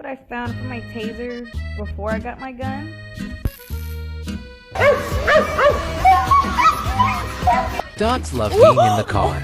I found for my taser before I got my gun? Dogs love being in the car.